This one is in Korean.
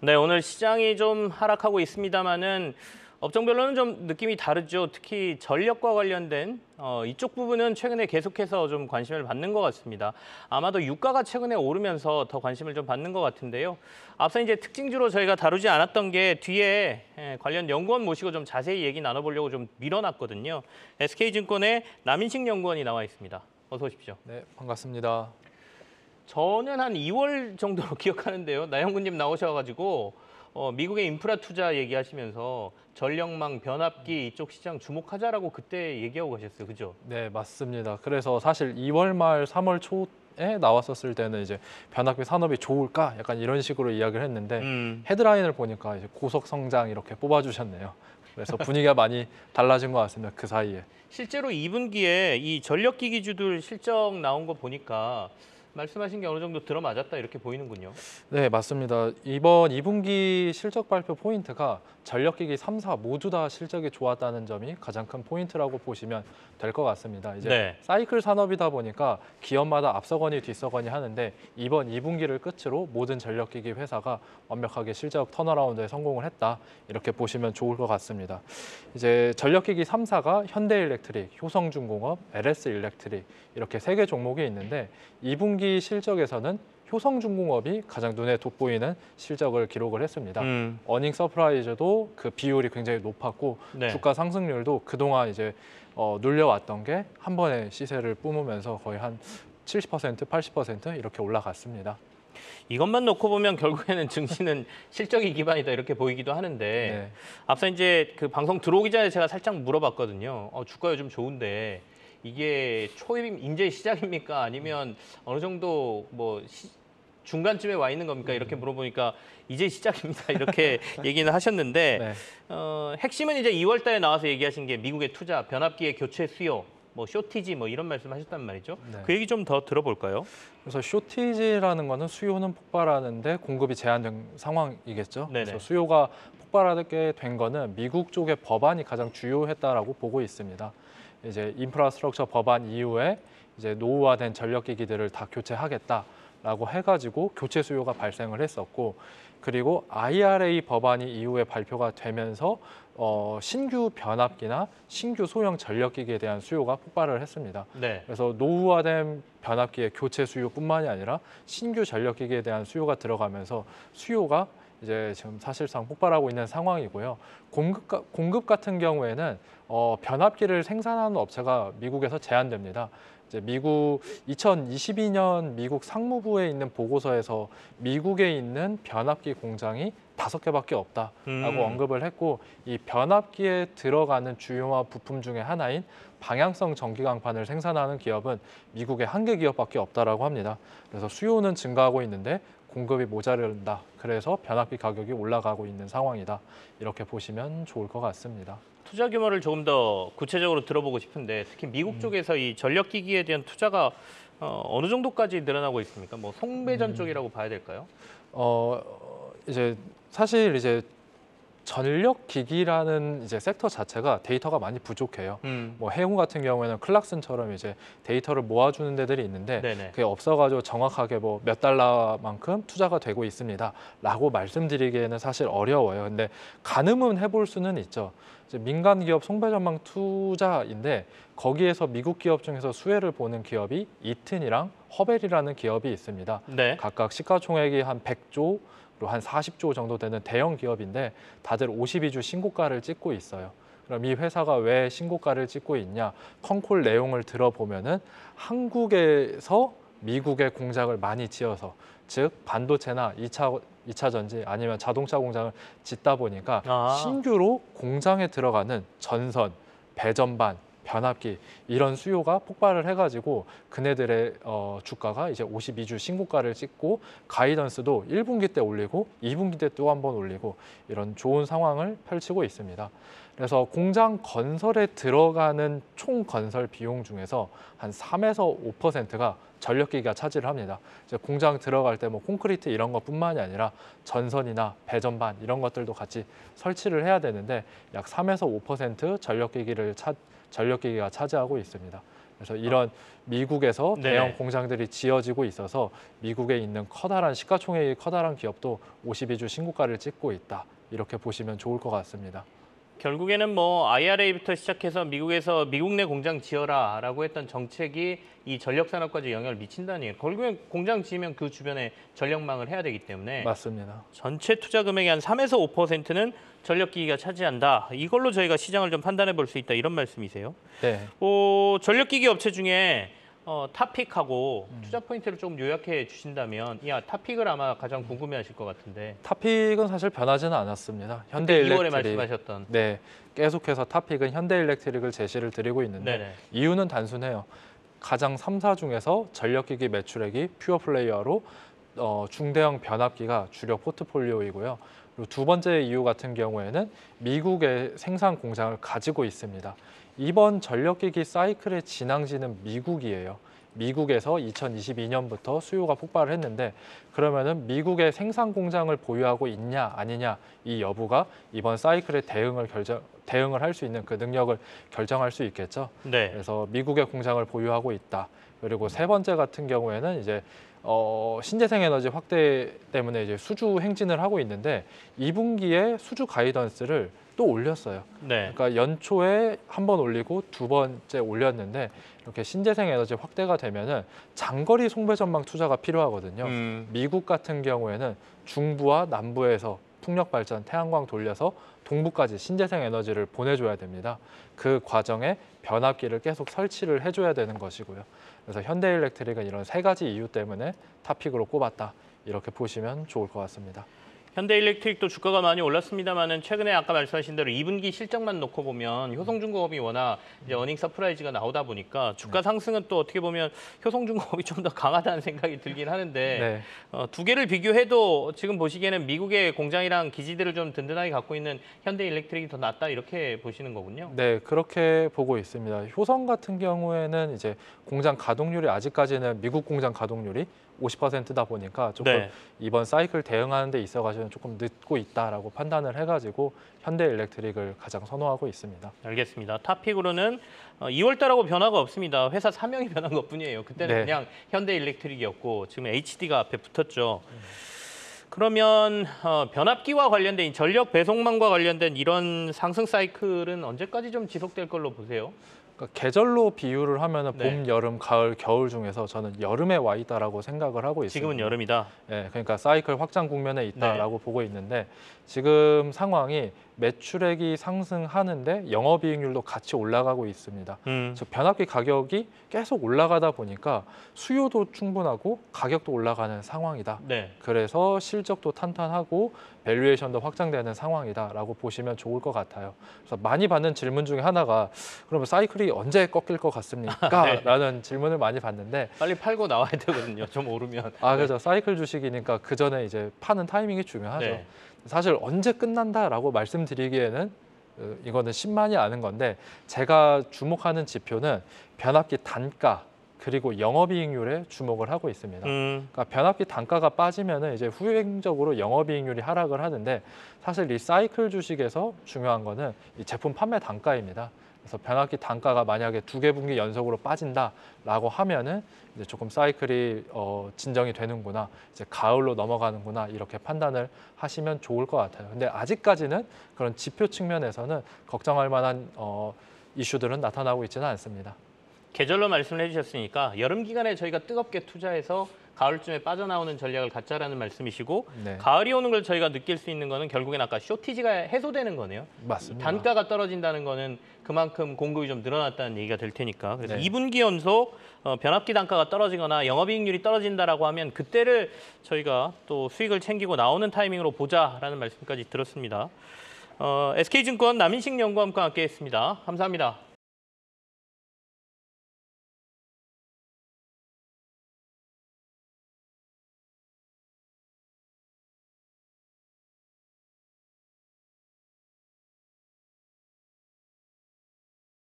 네, 오늘 시장이 좀 하락하고 있습니다만은 업종별로는 좀 느낌이 다르죠. 특히 전력과 관련된 이쪽 부분은 최근에 계속해서 좀 관심을 받는 것 같습니다. 아마도 유가가 최근에 오르면서 더 관심을 좀 받는 것 같은데요. 앞서 이제 특징주로 저희가 다루지 않았던 게 뒤에 관련 연구원 모시고 좀 자세히 얘기 나눠보려고 좀 밀어놨거든요. SK증권의 남인식 연구원이 나와 있습니다. 어서 오십시오. 네, 반갑습니다. 저는 한 2월 정도로 기억하는데요. 나영근님 나오셔가지고 미국의 인프라 투자 얘기하시면서 전력망, 변압기 이쪽 시장 주목하자라고 그때 얘기하고 가셨어요. 그죠? 네, 맞습니다. 그래서 사실 2월 말 3월 초에 나왔었을 때는 이제 변압기 산업이 좋을까? 약간 이런 식으로 이야기를 했는데 헤드라인을 보니까 이제 고속 성장 이렇게 뽑아주셨네요. 그래서 분위기가 많이 달라진 것 같습니다. 그 사이에. 실제로 2분기에 이 전력기기주들 실적 나온 거 보니까 말씀하신 게 어느 정도 들어맞았다 이렇게 보이는군요. 네, 맞습니다. 이번 2분기 실적 발표 포인트가 전력기기 3사 모두 다 실적이 좋았다는 점이 가장 큰 포인트라고 보시면 될 것 같습니다. 이제 네. 사이클 산업이다 보니까 기업마다 앞서거니 뒤서거니 하는데 이번 2분기를 끝으로 모든 전력기기 회사가 완벽하게 실적 턴어라운드에 성공을 했다. 이렇게 보시면 좋을 것 같습니다. 이제 전력기기 3사가 현대일렉트릭, 효성중공업, LS일렉트릭 이렇게 3개 종목이 있는데 2분기 실적에서는 효성중공업이 가장 눈에 돋보이는 실적을 기록을 했습니다. 어닝 서프라이즈도 그 비율이 굉장히 높았고 네. 주가 상승률도 그동안 이제 눌려왔던 게 한 번에 시세를 뿜으면서 거의 한 70%, 80% 이렇게 올라갔습니다. 이것만 놓고 보면 결국에는 증시는 실적이 기반이다 이렇게 보이기도 하는데 네. 앞서 이제 그 방송 들어오기 전에 제가 살짝 물어봤거든요. 주가 요즘 좋은데 이게 초임 인제 시작입니까? 아니면 어느 정도 뭐 중간쯤에 와 있는 겁니까? 이렇게 물어보니까 이제 시작입니다. 이렇게 얘기는 하셨는데 네. 핵심은 이제 2월 달에 나와서 얘기하신 게 미국의 투자, 변압기의 교체 수요, 뭐 쇼티지 뭐 이런 말씀하셨단 말이죠. 네. 그 얘기 좀 더 들어볼까요? 그래서 쇼티지라는 거는 수요는 폭발하는데 공급이 제한된 상황이겠죠. 네네. 그래서 수요가 폭발하게 된 거는 미국 쪽의 법안이 가장 주요했다라고 보고 있습니다. 이제 인프라스트럭처 법안 이후에 이제 노후화된 전력기기들을 다 교체하겠다라고 해가지고 교체 수요가 발생을 했었고, 그리고 IRA 법안이 이후에 발표가 되면서 신규 변압기나 신규 소형 전력기기에 대한 수요가 폭발을 했습니다. 네. 그래서 노후화된 변압기의 교체 수요뿐만이 아니라 신규 전력기기에 대한 수요가 들어가면서 수요가 이제 지금 사실상 폭발하고 있는 상황이고요. 공급 같은 경우에는 변압기를 생산하는 업체가 미국에서 제한됩니다. 이제 미국 2022년 미국 상무부에 있는 보고서에서 미국에 있는 변압기 공장이 5개밖에 없다라고 언급을 했고, 이 변압기에 들어가는 주요한 부품 중에 하나인 방향성 전기강판을 생산하는 기업은 미국에 1개 기업밖에 없다라고 합니다. 그래서 수요는 증가하고 있는데 공급이 모자른다. 그래서 변압기 가격이 올라가고 있는 상황이다. 이렇게 보시면 좋을 것 같습니다. 투자 규모를 조금 더 구체적으로 들어보고 싶은데 특히 미국 쪽에서 이 전력기기에 대한 투자가 어느 정도까지 늘어나고 있습니까? 뭐 송배전 쪽이라고 봐야 될까요? 이제 사실 이제 전력기기라는 이제 섹터 자체가 데이터가 많이 부족해요. 뭐 해운 같은 경우에는 클락슨처럼 이제 데이터를 모아주는 데들이 있는데 네네. 그게 없어가지고 정확하게 뭐 몇 달러만큼 투자가 되고 있습니다라고 말씀드리기에는 사실 어려워요. 근데 가늠은 해볼 수는 있죠. 이제 민간 기업 송배전망 투자인데 거기에서 미국 기업 중에서 수혜를 보는 기업이 이튼이랑 허벨이라는 기업이 있습니다. 네. 각각 시가총액이 한 100조 한 40조 정도 되는 대형 기업인데 다들 52주 신고가를 찍고 있어요. 그럼 이 회사가 왜 신고가를 찍고 있냐? 컨콜 내용을 들어보면은 한국에서 미국의 공장을 많이 지어서, 즉 반도체나 2차 전지 아니면 자동차 공장을 짓다 보니까 신규로 공장에 들어가는 전선, 배전반, 변압기 이런 수요가 폭발을 해가지고 그네들의 주가가 이제 52주 신고가를 찍고 가이던스도 1분기 때 올리고 2분기 때 또 한 번 올리고 이런 좋은 상황을 펼치고 있습니다. 그래서 공장 건설에 들어가는 총 건설 비용 중에서 한 3에서 5%가 전력기기가 차지를 합니다. 이제 공장 들어갈 때 뭐 콘크리트 이런 것뿐만이 아니라 전선이나 배전반 이런 것들도 같이 설치를 해야 되는데 약 3에서 5% 전력기기가 차지하고 있습니다. 그래서 이런 미국에서 네네. 대형 공장들이 지어지고 있어서 미국에 있는 커다란 시가총액이 커다란 기업도 52주 신고가를 찍고 있다. 이렇게 보시면 좋을 것 같습니다. 결국에는 뭐 IRA부터 시작해서 미국에서 미국 내 공장 지어라라고 했던 정책이 이 전력 산업까지 영향을 미친다는 얘기예요. 결국엔 공장 지으면 그 주변에 전력망을 해야 되기 때문에 맞습니다. 전체 투자 금액의 한 3에서 5%는 전력기기가 차지한다. 이걸로 저희가 시장을 좀 판단해 볼 수 있다. 이런 말씀이세요. 네. 전력기기 업체 중에 타픽하고 투자 포인트를 좀 요약해 주신다면, 타픽을 아마 가장 궁금해하실 것 같은데. 타픽은 사실 변하지는 않았습니다. 2월에 현대일렉트릭. 말씀하셨던. 네, 계속해서 타픽은 현대일렉트릭을 제시를 드리고 있는데 네네. 이유는 단순해요. 가장 3사 중에서 전력기기 매출액이 퓨어 플레이어로 중대형 변압기가 주력 포트폴리오이고요. 그리고 두 번째 이유 같은 경우에는 미국의 생산 공장을 가지고 있습니다. 이번 전력기기 사이클의 진앙지는 미국이에요. 미국에서 2022년부터 수요가 폭발을 했는데 그러면은 미국의 생산 공장을 보유하고 있냐 아니냐 이 여부가 이번 사이클에 대응을 할 수 있는 그 능력을 결정할 수 있겠죠. 네. 그래서 미국의 공장을 보유하고 있다. 그리고 세 번째 같은 경우에는 이제 신재생 에너지 확대 때문에 이제 수주 행진을 하고 있는데 2분기에 수주 가이던스를 또 올렸어요. 네. 그러니까 연초에 한 번 올리고 두 번째 올렸는데 이렇게 신재생 에너지 확대가 되면은 장거리 송배 전망 투자가 필요하거든요. 미국 같은 경우에는 중부와 남부에서 풍력 발전, 태양광 돌려서 동부까지 신재생 에너지를 보내줘야 됩니다. 그 과정에 변압기를 계속 설치를 해줘야 되는 것이고요. 그래서 현대일렉트릭은 이런 세 가지 이유 때문에 탑픽으로 꼽았다. 이렇게 보시면 좋을 것 같습니다. 현대일렉트릭도 주가가 많이 올랐습니다만은 최근에 아까 말씀하신 대로 2분기 실적만 놓고 보면 효성중공업이 워낙 이제 어닝 서프라이즈가 나오다 보니까 주가 상승은 또 어떻게 보면 효성중공업이 좀 더 강하다는 생각이 들긴 하는데 두 개를 비교해도 지금 보시기에는 미국의 공장이랑 기지들을 좀 든든하게 갖고 있는 현대일렉트릭이 더 낫다 이렇게 보시는 거군요. 네, 그렇게 보고 있습니다. 효성 같은 경우에는 이제 공장 가동률이 아직까지는 미국 공장 가동률이 50%다 보니까 조금 이번 사이클 대응하는 데 있어가지고 조금 늦고 있다라고 판단을 해가지고 현대일렉트릭을 가장 선호하고 있습니다. 알겠습니다. 탑픽으로는 2월 달하고 변화가 없습니다. 회사 사명이 변한 것뿐이에요. 그때는 그냥 현대일렉트릭이었고 지금 HD가 앞에 붙었죠. 그러면 변압기와 관련된 전력 배송망과 관련된 이런 상승 사이클은 언제까지 좀 지속될 걸로 보세요? 그러니까 계절로 비유를 하면은 봄, 여름, 가을, 겨울 중에서 저는 여름에 와 있다라고 생각을 하고 있습니다. 지금은 여름이다. 네, 그러니까 사이클 확장 국면에 있다라고 보고 있는데 지금 상황이 매출액이 상승하는데 영업이익률도 같이 올라가고 있습니다. 즉 변압기 가격이 계속 올라가다 보니까 수요도 충분하고 가격도 올라가는 상황이다. 그래서 실적도 탄탄하고 밸류에이션도 확장되는 상황이다라고 보시면 좋을 것 같아요. 그래서 많이 받는 질문 중에 하나가 그러면 사이클이 언제 꺾일 것 같습니까? 라는 질문을 많이 받는데 빨리 팔고 나와야 되거든요. 좀 오르면. 그렇죠. 사이클 주식이니까 그 전에 이제 파는 타이밍이 중요하죠. 사실 언제 끝난다라고 말씀드리기에는 이거는 신만이 아는 건데 제가 주목하는 지표는 변압기 단가 그리고 영업이익률에 주목을 하고 있습니다. 그러니까 변압기 단가가 빠지면은 이제 후행적으로 영업이익률이 하락을 하는데 사실 이 사이클 주식에서 중요한 거는 이 제품 판매 단가입니다. 그래서 변압기 단가가 만약에 2개 분기 연속으로 빠진다라고 하면은 이제 조금 사이클이 진정이 되는구나, 이제 가을로 넘어가는구나 이렇게 판단을 하시면 좋을 것 같아요. 근데 아직까지는 그런 지표 측면에서는 걱정할 만한 이슈들은 나타나고 있지는 않습니다. 계절로 말씀을 해주셨으니까 여름 기간에 저희가 뜨겁게 투자해서 가을쯤에 빠져나오는 전략을 갖자라는 말씀이시고 가을이 오는 걸 저희가 느낄 수 있는 거는 결국엔 아까 쇼티지가 해소되는 거네요. 맞습니다. 단가가 떨어진다는 거는 그만큼 공급이 좀 늘어났다는 얘기가 될 테니까 그래서 2분기 연속 변압기 단가가 떨어지거나 영업이익률이 떨어진다라고 하면 그때를 저희가 또 수익을 챙기고 나오는 타이밍으로 보자라는 말씀까지 들었습니다. SK증권 남인식 연구원과 함께했습니다. 감사합니다.